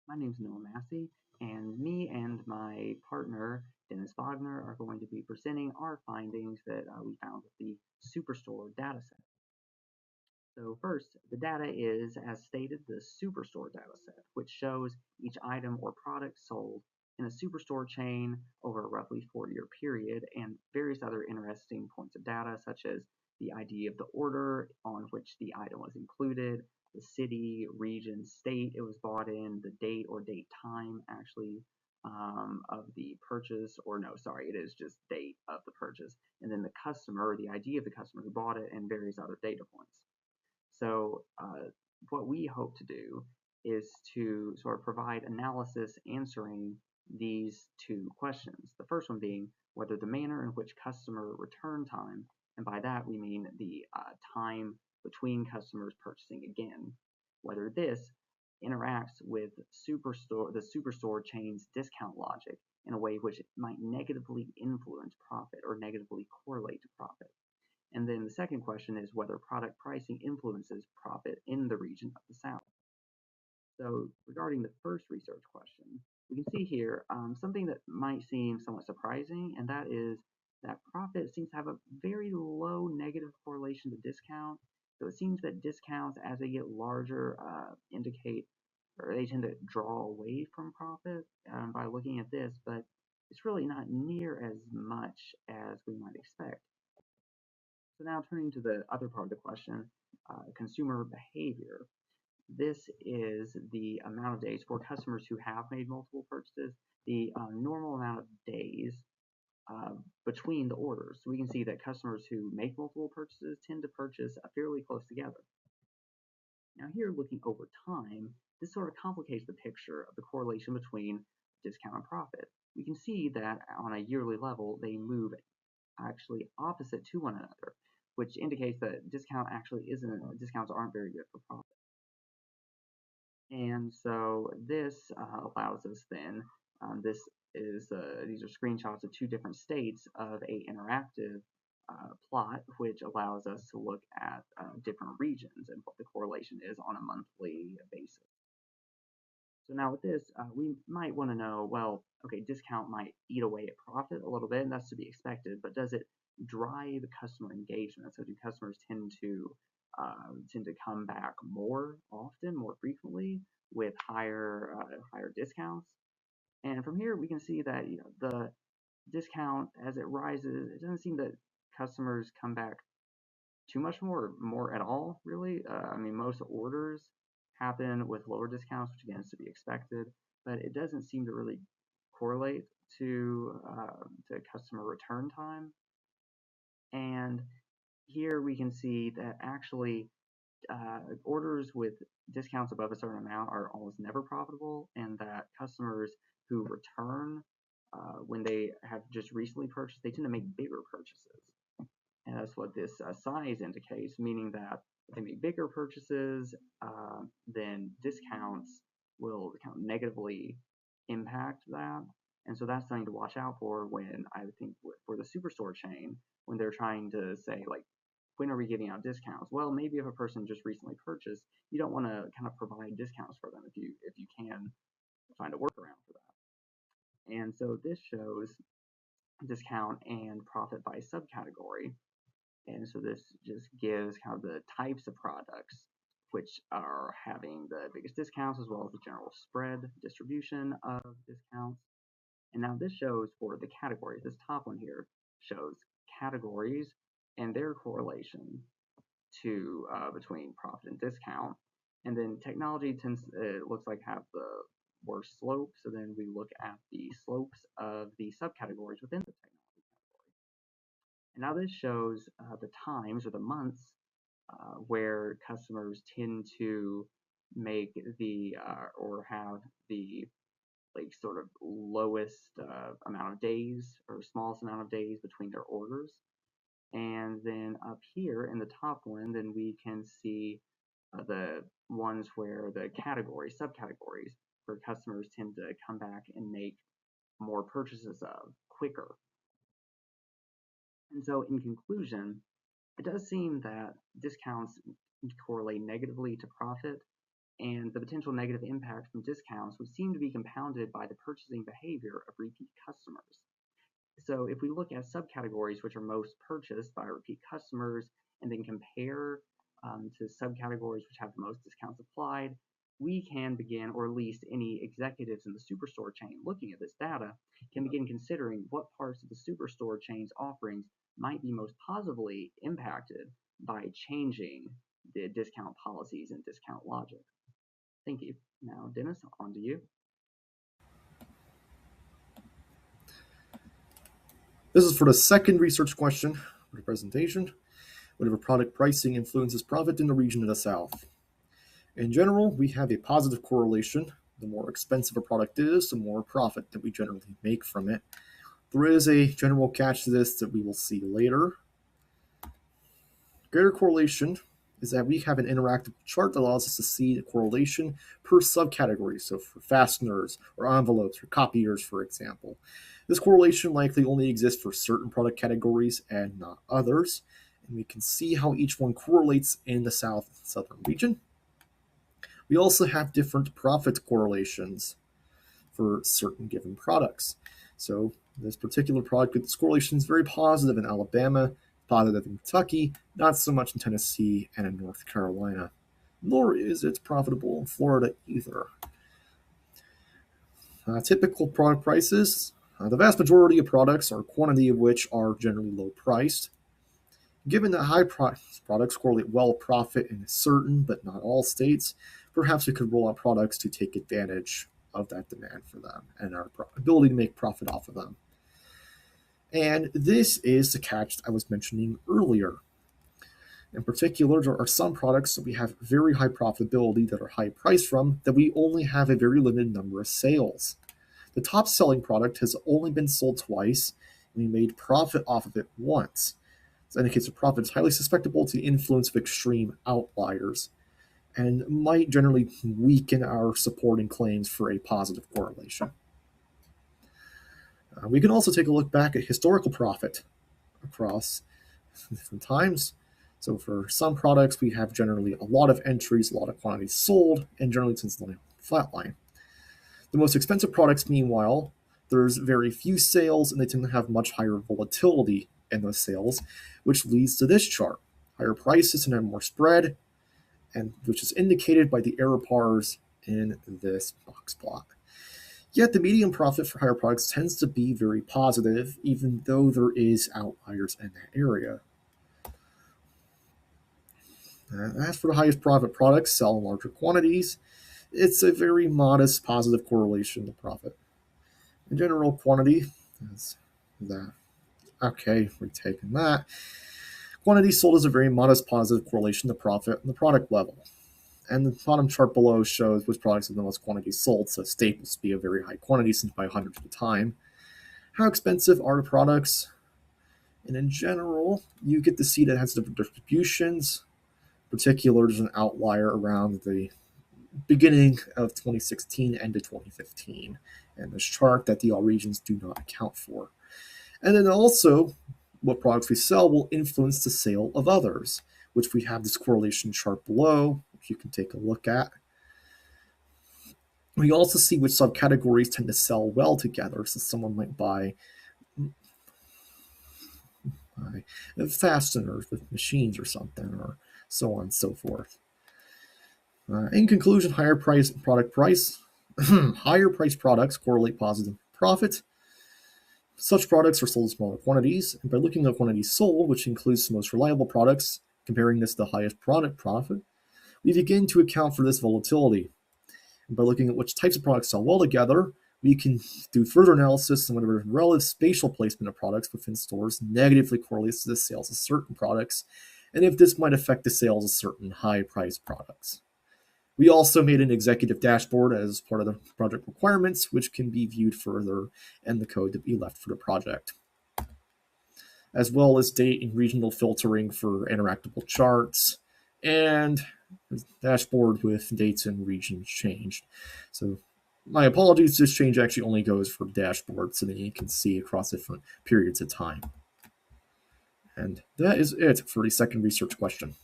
My name is Massey, and me and my partner, Dennis Wagner, are going to be presenting our findings that we found with the Superstore dataset. So first, the data is, as stated, the Superstore dataset, which shows each item or product sold in a Superstore chain over a roughly 4-year period, and various other interesting points of data, such as the ID of the order on which the item was included, the city, region, state it was bought in, the date or date time actually of the purchase, or no, sorry, it is just date of the purchase, and then the customer, the ID of the customer who bought it, and various other data points. So what we hope to do is to sort of provide analysis answering these two questions. The first one being whether the manner in which customer return time, and by that we mean the time between customers purchasing again, whether this interacts with the superstore chain's discount logic in a way which might negatively influence profit or negatively correlate to profit. And then the second question is whether product pricing influences profit in the region of the South. So regarding the first research question, we can see here something that might seem somewhat surprising, and that is that profit seems to have a very low negative correlation to discount. So it seems that discounts, as they get larger, indicate or they tend to draw away from profit by looking at this, but it's really not near as much as we might expect. So now turning to the other part of the question, consumer behavior. This is the amount of days for customers who have made multiple purchases, the normal amount of days between the orders. So we can see that customers who make multiple purchases tend to purchase fairly close together. Now here, looking over time, this sort of complicates the picture of the correlation between discount and profit. We can see that on a yearly level, they move actually opposite to one another, which indicates that discounts aren't very good for profit. And so this allows us then, these are screenshots of two different states of a interactive plot, which allows us to look at different regions and what the correlation is on a monthly basis. So now with this, we might want to know, well, okay, discount might eat away at profit a little bit, and that's to be expected, but does it drive customer engagement? So do customers tend to come back more often, more frequently with higher discounts? And from here, we can see that the discount as it rises, it doesn't seem that customers come back too much more at all, really. I mean, most orders happen with lower discounts, which again is to be expected, but it doesn't seem to really correlate to customer return time. And here we can see that actually orders with discounts above a certain amount are almost never profitable, and that customers who return when they have just recently purchased, they tend to make bigger purchases. And that's what this size indicates, meaning that if they make bigger purchases, then discounts will kind of negatively impact that. And so that's something to watch out for when I think for the superstore chain, when they're trying to say, like, when are we giving out discounts? Well, maybe if a person just recently purchased, you don't want to kind of provide discounts for them if you can find a workaround for that. And so this shows discount and profit by subcategory. And so this just gives kind of the types of products which are having the biggest discounts, as well as the general spread distribution of discounts. And now this shows for the categories. This top one here shows categories and their correlation to between profit and discount. And then technology it looks like have the worst slope. So then we look at the slopes of the subcategories within the technology category. And now this shows the times or the months where customers tend to make the or have the like sort of lowest amount of days or smallest amount of days between their orders. And then up here in the top one, then we can see the ones where the subcategories, where customers tend to come back and make more purchases of quicker. And so in conclusion, it does seem that discounts correlate negatively to profit, and the potential negative impact from discounts would seem to be compounded by the purchasing behavior of repeat customers. So if we look at subcategories which are most purchased by repeat customers and then compare to subcategories which have the most discounts applied, we can begin, or at least any executives in the superstore chain looking at this data, can begin considering what parts of the superstore chain's offerings might be most positively impacted by changing the discount policies and discount logic. Thank you. Now, Dennis, on to you. This is for the second research question for the presentation. Whatever product pricing influences profit in the region of the South. In general, we have a positive correlation. The more expensive a product is, the more profit that we generally make from it. There is a general catch to this that we will see later. Greater correlation is that we have an interactive chart that allows us to see the correlation per subcategory. So for fasteners or envelopes or copiers, for example. This correlation likely only exists for certain product categories and not others. And we can see how each one correlates in the southern region. We also have different profit correlations for certain given products. So this particular product, this correlation is very positive in Alabama, positive in Kentucky, not so much in Tennessee and in North Carolina. Nor is it profitable in Florida either. Typical product prices. The vast majority of products, or quantity of which, are generally low priced. Given that high price products correlate well with profit in certain but not all states, perhaps we could roll out products to take advantage of that demand for them and our ability to make profit off of them. And this is the catch I was mentioning earlier. In particular, there are some products that we have very high profitability that are high priced from that we only have a very limited number of sales. The top selling product has only been sold twice, and we made profit off of it once. This indicates the profit is highly susceptible to the influence of extreme outliers and might generally weaken our supporting claims for a positive correlation. We can also take a look back at historical profit across different times. So for some products, we have generally a lot of entries, a lot of quantities sold, and generally tends to flatline. The most expensive products, meanwhile, there's very few sales, and they tend to have much higher volatility in those sales, which leads to this chart. Higher prices and have more spread, and which is indicated by the error bars in this box plot. Yet the median profit for higher products tends to be very positive, even though there is outliers in that area. As for the highest profit products sell in larger quantities, it's a very modest positive correlation to profit. In general, quantity is that. Okay, we're taking that. Quantity sold is a very modest positive correlation to profit on the product level. And the bottom chart below shows which products have the most quantities sold, so staples be a very high quantity since by hundreds at a time. How expensive are the products? And in general, you get to see that it has different distributions. In particular, there's an outlier around the beginning of 2016 and to 2015, and this chart that the all regions do not account for. And then also, what products we sell will influence the sale of others, which we have this correlation chart below, which you can take a look at. We also see which subcategories tend to sell well together, so someone might buy fasteners with machines or something, or so on and so forth. In conclusion, higher price higher price products correlate positive profit. Such products are sold in smaller quantities, and by looking at quantities sold, which includes the most reliable products, comparing this to the highest product profit, we begin to account for this volatility. And by looking at which types of products sell well together, we can do further analysis on whether relative spatial placement of products within stores negatively correlates to the sales of certain products, and if this might affect the sales of certain high-priced products. We also made an executive dashboard as part of the project requirements, which can be viewed further in the code that we left for the project, as well as date and regional filtering for interactable charts, and dashboard with dates and regions changed. So my apologies, this change actually only goes for dashboard so that you can see across different periods of time. And that is it for the second research question.